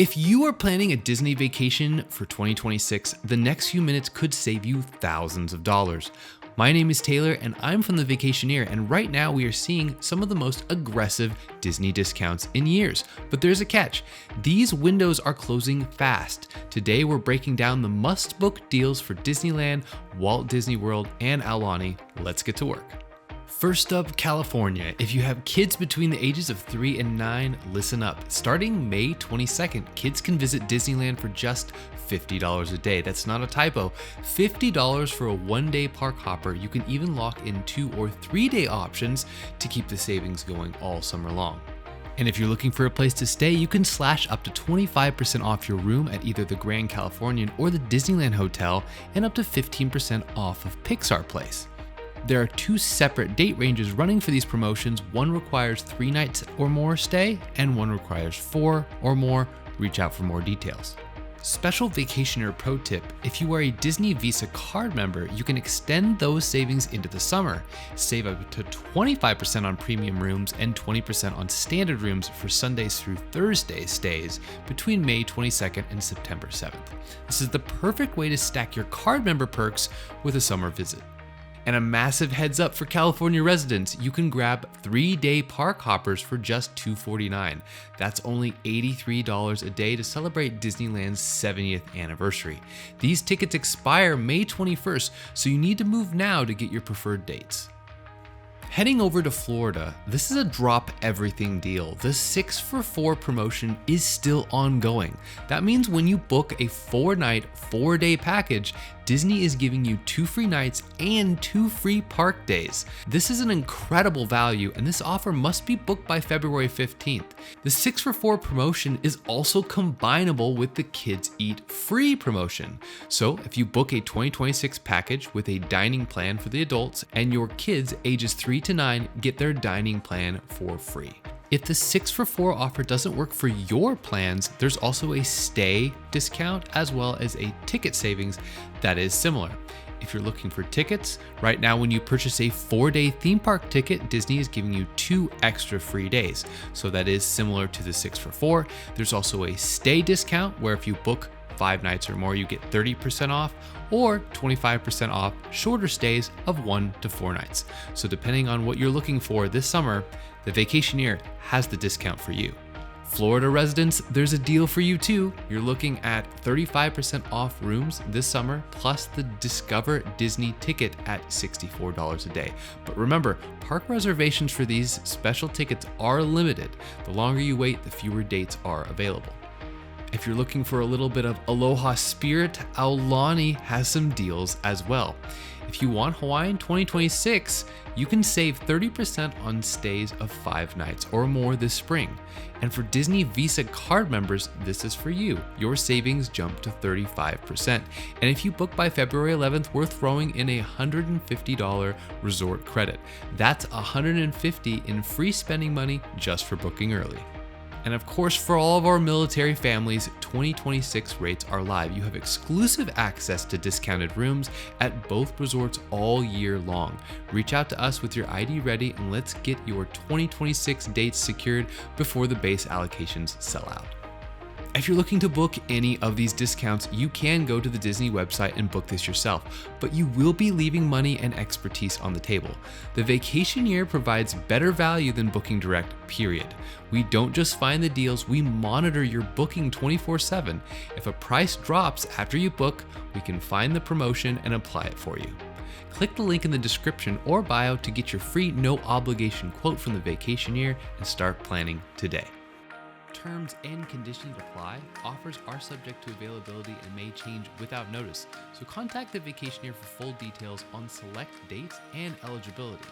If you are planning a Disney vacation for 2026, the next few minutes could save you thousands of dollars. My name is Taylor and I'm from the Vacationeer, and right now we are seeing some of the most aggressive Disney discounts in years. But there's a catch. These windows are closing fast. Today we're breaking down the must-book deals for Disneyland, Walt Disney World, and Aulani. Let's get to work. First up, California. If you have kids between the ages of 3 and 9, listen up. Starting May 22nd, kids can visit Disneyland for just $50 a day. That's not a typo. $50 for a one-day park hopper. You can even lock in 2 or 3 day options to keep the savings going all summer long. And if you're looking for a place to stay, you can slash up to 25% off your room at either the Grand Californian or the Disneyland Hotel, and up to 15% off of Pixar Place. There are 2 separate date ranges running for these promotions. One requires 3 nights or more stay, and one requires 4 or more. Reach out for more details. Special Vacationeer pro tip: if you are a Disney Visa card member, you can extend those savings into the summer. Save up to 25% on premium rooms and 20% on standard rooms for Sundays through Thursday stays between May 22nd and September 7th. This is the perfect way to stack your card member perks with a summer visit. And a massive heads up for California residents: you can grab 3-day park hoppers for just $249. That's only $83 a day to celebrate Disneyland's 70th anniversary. These tickets expire May 21st, so you need to move now to get your preferred dates. Heading over to Florida, this is a drop everything deal. The 6 for 4 promotion is still ongoing. That means when you book a 4-night, 4-day package, Disney is giving you 2 free nights and 2 free park days. This is an incredible value, and this offer must be booked by February 15th. The 6 for 4 promotion is also combinable with the Kids Eat Free promotion. So if you book a 2026 package with a dining plan for the adults, and your kids ages 3 to 9 get their dining plan for free. If the 6 for 4 offer doesn't work for your plans, there's also a stay discount as well as a ticket savings that is similar. If you're looking for tickets, right now when you purchase a 4-day theme park ticket, Disney is giving you 2 extra free days. So that is similar to the 6 for 4. There's also a stay discount where if you book 5 nights or more, you get 30% off, or 25% off shorter stays of 1 to 4 nights. So depending on what you're looking for this summer, the Vacationeer has the discount for you. Florida residents, there's a deal for you too. You're looking at 35% off rooms this summer, plus the Discover Disney ticket at $64 a day. But remember, park reservations for these special tickets are limited. The longer you wait, the fewer dates are available. If you're looking for a little bit of aloha spirit, Aulani has some deals as well. If you want Hawaiian 2026, you can save 30% on stays of 5 nights or more this spring. And for Disney Visa card members, this is for you. Your savings jump to 35%. And if you book by February 11th, we're throwing in a $150 resort credit. That's $150 in free spending money just for booking early. And of course, for all of our military families, 2026 rates are live. You have exclusive access to discounted rooms at both resorts all year long. Reach out to us with your ID ready, and let's get your 2026 dates secured before the base allocations sell out. If you're looking to book any of these discounts, you can go to the Disney website and book this yourself, but you will be leaving money and expertise on the table. The Vacationeer provides better value than booking direct, period. We don't just find the deals, we monitor your booking 24/7. If a price drops after you book, we can find the promotion and apply it for you. Click the link in the description or bio to get your free no obligation quote from the Vacationeer and start planning today. Terms and conditions apply. Offers are subject to availability and may change without notice. So contact the Vacationeer for full details on select dates and eligibility.